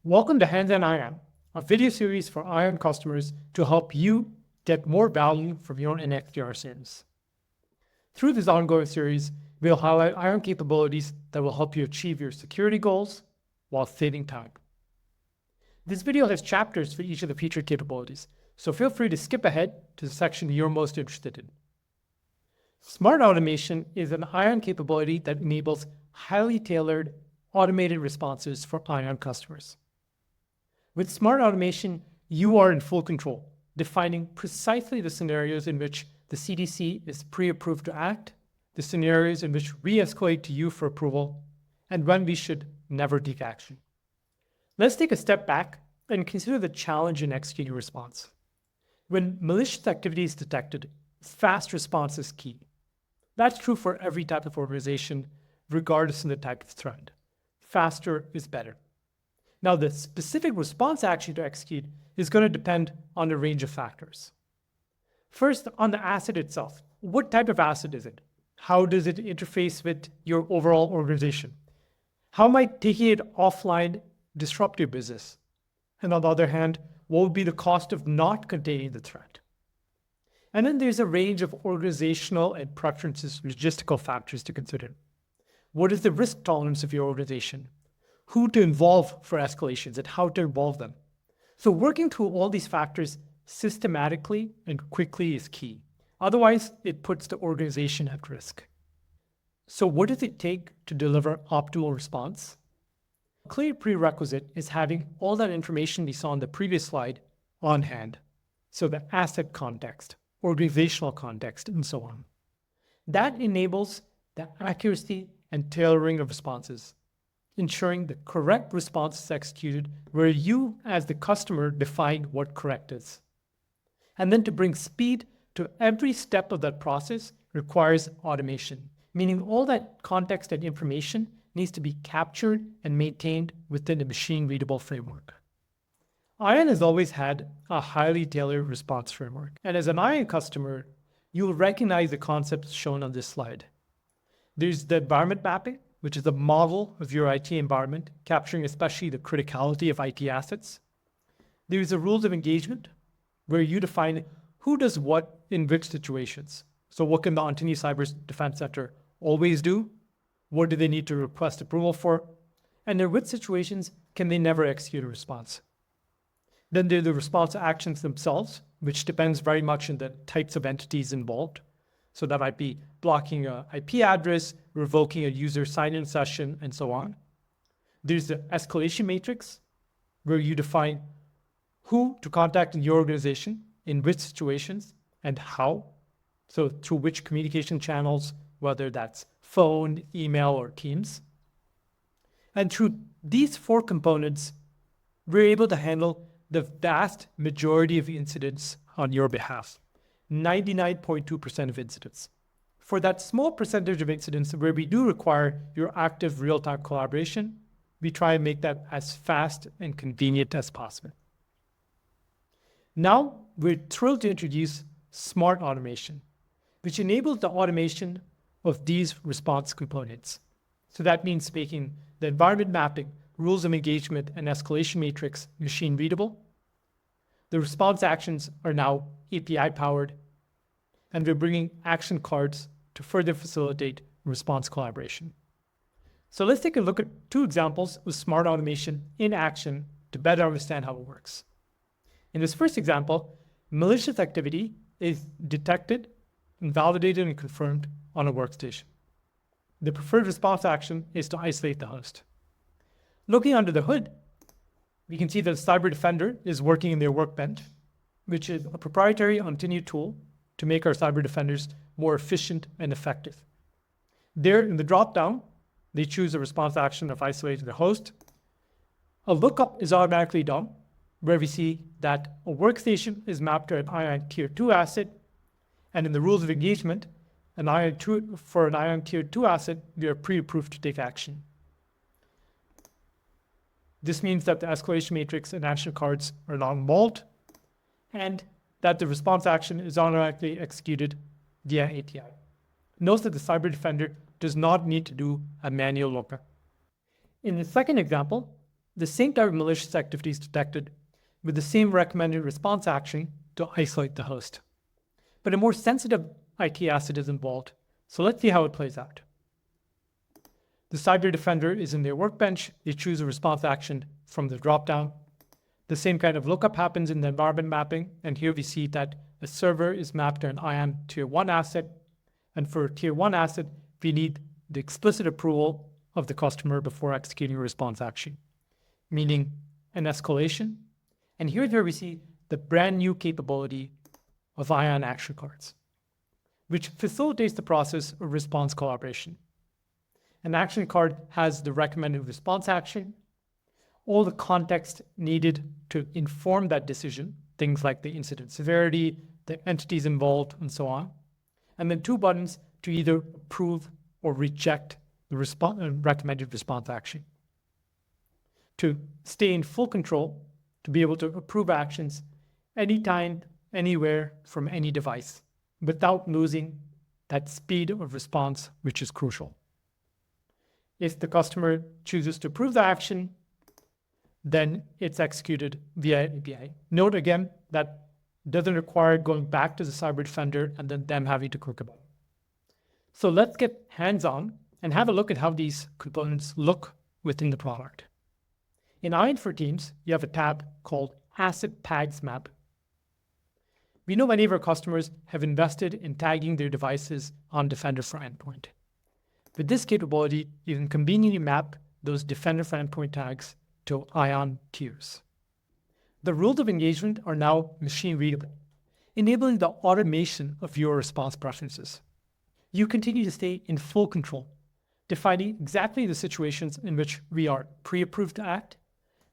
Welcome to Hands-on ION, a video series for ION customers to help you get more value from your MXDR SIMs. Through this ongoing series, we'll highlight ION capabilities that will help you achieve your security goals while saving time. This video has chapters for each of the featured capabilities, so feel free to skip ahead to the section you're most interested in. Smart automation is an ION capability that enables highly tailored, automated responses for ION customers. With smart automation, you are in full control, defining precisely the scenarios in which the CDC is pre-approved to act, the scenarios in which we escalate to you for approval, and when we should never take action. Let's take a step back and consider the challenge in executing a response. When malicious activity is detected, fast response is key. That's true for every type of organization, regardless of the type of threat. Faster is better. Now, the specific response action to execute is going to depend on a range of factors. First, on the asset itself. What type of asset is it? How does it interface with your overall organization? How might taking it offline disrupt your business? And on the other hand, what would be the cost of not containing the threat? And then there's a range of organizational and preferences, logistical factors to consider. What is the risk tolerance of your organization? Who to involve for escalations and how to involve them. So working through all these factors systematically and quickly is key. Otherwise, it puts the organization at risk. So what does it take to deliver optimal response? A clear prerequisite is having all that information we saw on the previous slide on hand. So the asset context, organizational context, and so on. That enables the accuracy and tailoring of responses, ensuring the correct response is executed where you as the customer define what correct is. And then to bring speed to every step of that process requires automation, meaning all that context and information needs to be captured and maintained within a machine-readable framework. ION has always had a highly tailored response framework. And as an ION customer, you will recognize the concepts shown on this slide. There's the environment mapping, which is a model of your IT environment, capturing especially the criticality of IT assets. There's the rules of engagement, where you define who does what in which situations. So what can the Ontinue Cyber Defense Center always do? What do they need to request approval for? And in which situations can they never execute a response? Then there are the response actions themselves, which depends very much on the types of entities involved. So that might be blocking an IP address, revoking a user sign-in session, and so on. There's the escalation matrix, where you define who to contact in your organization, in which situations, and how. So through which communication channels, whether that's phone, email, or Teams. And through these four components, we're able to handle the vast majority of incidents on your behalf. 99.2% of incidents. For that small percentage of incidents where we do require your active real-time collaboration, we try and make that as fast and convenient as possible. Now, we're thrilled to introduce smart automation, which enables the automation of these response components. So that means making the environment mapping, rules of engagement, and escalation matrix machine readable. The response actions are now API powered, and we're bringing action cards to further facilitate response collaboration. So let's take a look at two examples of smart automation in action to better understand how it works. In this first example, malicious activity is detected and validated and confirmed on a workstation. The preferred response action is to isolate the host. Looking under the hood, we can see that Cyber Defender is working in their workbench, which is a proprietary Ontinue tool to make our cyber defenders more efficient and effective. There in the drop-down, they choose a response action of isolating the host. A lookup is automatically done, where we see that a workstation is mapped to an ION Tier 2 asset, and in the rules of engagement, for an ION Tier 2 asset, we are pre-approved to take action. This means that the escalation matrix and action cards are now involved, and that the response action is automatically executed via API. Note that the Cyber Defender does not need to do a manual lookup. In the second example, the same type of malicious activity is detected with the same recommended response action to isolate the host. But a more sensitive IT asset is involved, so let's see how it plays out. The cyber defender is in their workbench. They choose a response action from the dropdown. The same kind of lookup happens in the environment mapping, and here we see that a server is mapped to an ION Tier 1 asset, and for a Tier 1 asset, we need the explicit approval of the customer before executing a response action, meaning an escalation. And here's where we see the brand new capability of ION action cards, which facilitates the process of response collaboration. An action card has the recommended response action, all the context needed to inform that decision, things like the incident severity, the entities involved, and so on, and then 2 buttons to either approve or reject the recommended response action. To stay in full control, to be able to approve actions anytime, anywhere, from any device, without losing that speed of response, which is crucial. If the customer chooses to approve the action, then it's executed via API. Note again that doesn't require going back to the cyber defender and then them having to click a button. So let's get hands-on and have a look at how these components look within the product. In ION for Teams, you have a tab called Asset Tags Map. We know many of our customers have invested in tagging their devices on Defender for Endpoint. With this capability, you can conveniently map those Defender for Endpoint tags to ION tiers. The rules of engagement are now machine readable, enabling the automation of your response preferences. You continue to stay in full control, defining exactly the situations in which we are pre-approved to act,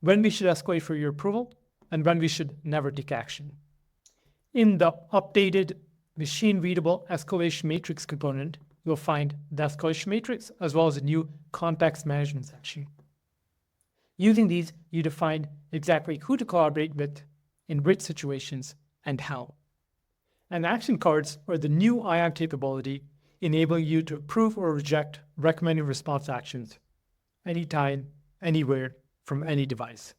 when we should escalate for your approval, and when we should never take action. In the updated machine-readable escalation matrix component, you'll find the escalation matrix as well as a new context management section. Using these, you define exactly who to collaborate with, in which situations, and how. And action cards are the new ION capability, enabling you to approve or reject recommended response actions anytime, anywhere, from any device.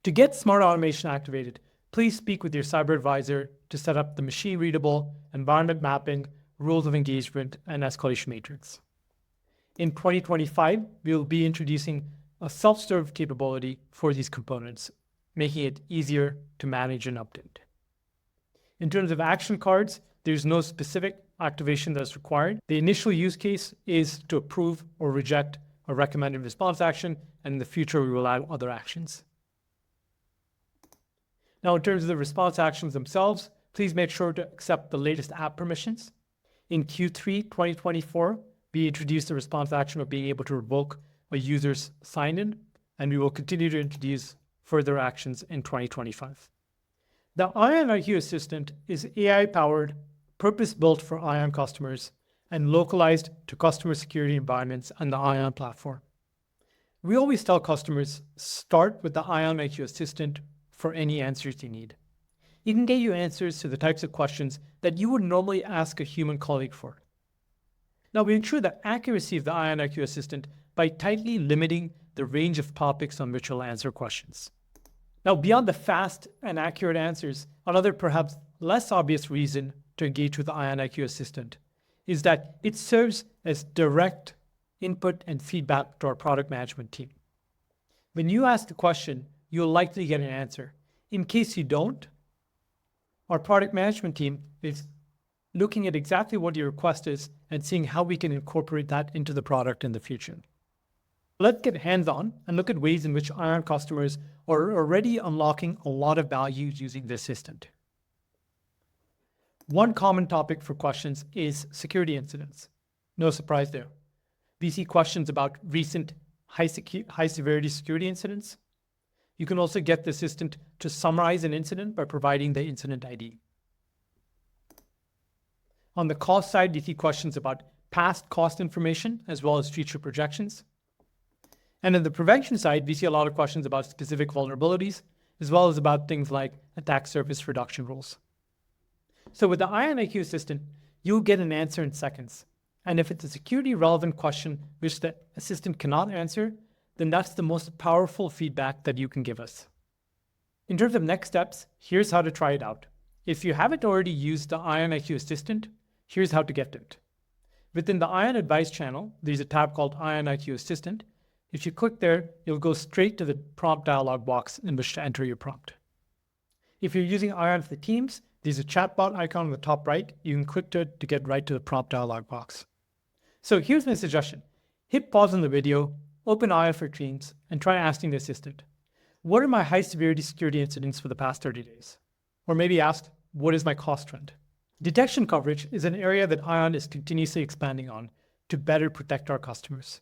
To get Smart Automation activated, please speak with your cyber advisor to set up the machine-readable environment mapping, rules of engagement, and escalation matrix. In 2025, we will be introducing a self-serve capability for these components, making it easier to manage and update. In terms of action cards, there's no specific activation that's required. The initial use case is to approve or reject a recommended response action, and in the future, we will add other actions. Now, in terms of the response actions themselves, please make sure to accept the latest app permissions. In Q3 2024, we introduced the response action of being able to revoke a user's sign-in, and we will continue to introduce further actions in 2025. The ION IQ Assistant is AI-powered, purpose-built for ION customers, and localized to customer security environments on the ION platform. We always tell customers, start with the ION IQ Assistant for any answers you need. It can get you answers to the types of questions that you would normally ask a human colleague for. Now, we ensure the accuracy of the ION IQ Assistant by tightly limiting the range of topics on which it'll answer questions. Now, beyond the fast and accurate answers, another perhaps less obvious reason to engage with the ION IQ Assistant is that it serves as direct input and feedback to our product management team. When you ask the question, you'll likely get an answer. In case you don't, our product management team is looking at exactly what your request is and seeing how we can incorporate that into the product in the future. Let's get hands-on and look at ways in which ION customers are already unlocking a lot of value using the assistant. One common topic for questions is security incidents. No surprise there. We see questions about recent high-severity security incidents. You can also get the assistant to summarize an incident by providing the incident ID. On the cost side, we see questions about past cost information as well as future projections. And on the prevention side, we see a lot of questions about specific vulnerabilities, as well as about things like attack surface reduction rules. So with the ION IQ Assistant, you'll get an answer in seconds. And if it's a security relevant question which the assistant cannot answer, then that's the most powerful feedback that you can give us. In terms of next steps, here's how to try it out. If you haven't already used the ION IQ Assistant, here's how to get it. Within the ION Advice channel, there's a tab called ION IQ Assistant. If you click there, you'll go straight to the prompt dialog box in which to enter your prompt. If you're using ION for Teams, there's a chatbot icon on the top right. You can click to get right to the prompt dialog box. So here's my suggestion. Hit pause on the video, open ION for Teams, and try asking the assistant, what are my high severity security incidents for the past 30 days? Or maybe ask, what is my cost trend? Detection coverage is an area that ION is continuously expanding on to better protect our customers.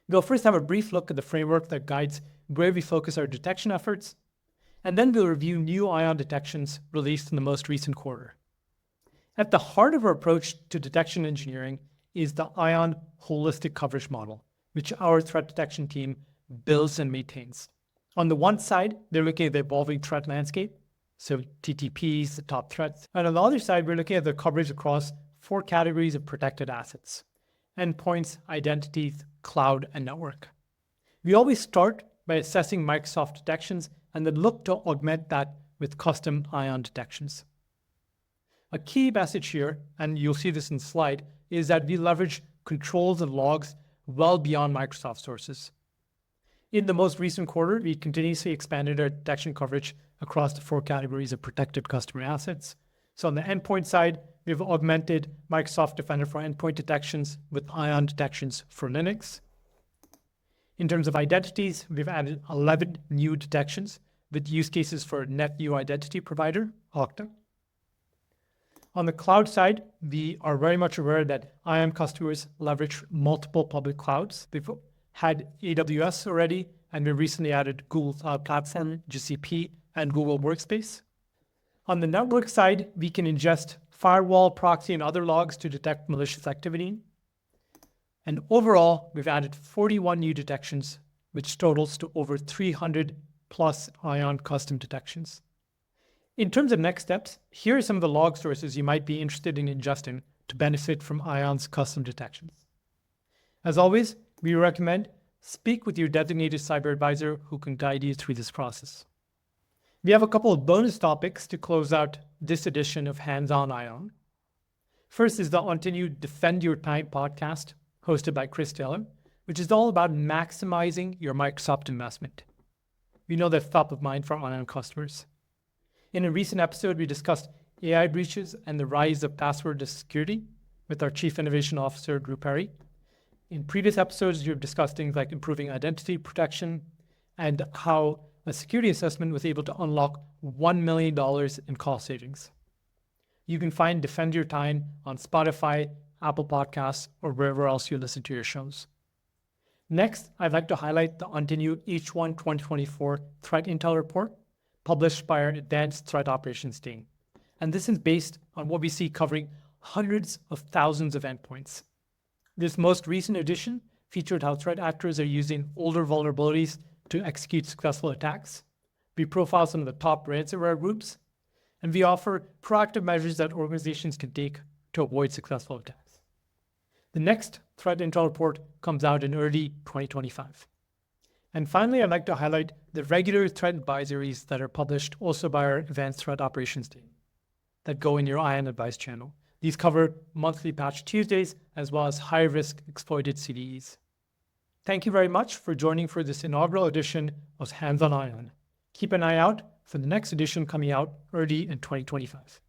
We'll first have a brief look at the framework that guides where we focus our detection efforts, and then we'll review new ION detections released in the most recent quarter. At the heart of our approach to detection engineering is the ION holistic coverage model, which our threat detection team builds and maintains. On the one side, they're looking at the evolving threat landscape, so TTPs, the top threats. And on the other side, we're looking at the coverage across 4 categories of protected assets: endpoints, identities, cloud, and network. We always start by assessing Microsoft detections and then look to augment that with custom ION detections. A key message here, and you'll see this in the slide, is that we leverage controls and logs well beyond Microsoft sources. In the most recent quarter, we continuously expanded our detection coverage across the 4 categories of protected customer assets. So on the endpoint side, we've augmented Microsoft Defender for endpoint detections with ION detections for Linux. In terms of identities, we've added 11 new detections with use cases for net new identity provider, Okta. On the cloud side, we are very much aware that ION customers leverage multiple public clouds. We've had AWS already, and we recently added Google Cloud Platform, GCP, and Google Workspace. On the network side, we can ingest firewall, proxy, and other logs to detect malicious activity. And overall, we've added 41 new detections, which totals to over 300 plus ION custom detections. In terms of next steps, here are some of the log sources you might be interested in ingesting to benefit from ION's custom detections. As always, we recommend speak with your designated cyber advisor who can guide you through this process. We have a couple of bonus topics to close out this edition of Hands-On ION. First is the Ontinue Defend Your Time podcast, hosted by Chris Taylor, which is all about maximizing your Microsoft investment. We know that's top of mind for ION customers. In a recent episode, we discussed AI breaches and the rise of passwordless security with our Chief Innovation Officer, Drew Perry. In previous episodes, we've discussed things like improving identity protection and how a security assessment was able to unlock $1 million in cost savings. You can find Defend Your Time on Spotify, Apple Podcasts, or wherever else you listen to your shows. Next, I'd like to highlight the Ontinue H1 2024 Threat Intel Report, published by our Advanced Threat Operations team. And this is based on what we see covering hundreds of thousands of endpoints. This most recent edition featured how threat actors are using older vulnerabilities to execute successful attacks. We profile some of the top ransomware groups, and we offer proactive measures that organizations can take to avoid successful attacks. The next Threat Intel report comes out in early 2025. And finally, I'd like to highlight the regular threat advisories that are published also by our Advanced Threat Operations team that go in your ION Advice channel. These cover monthly Patch Tuesdays as well as high-risk exploited CDEs. Thank you very much for joining for this inaugural edition of Hands-On ION. Keep an eye out for the next edition coming out early in 2025.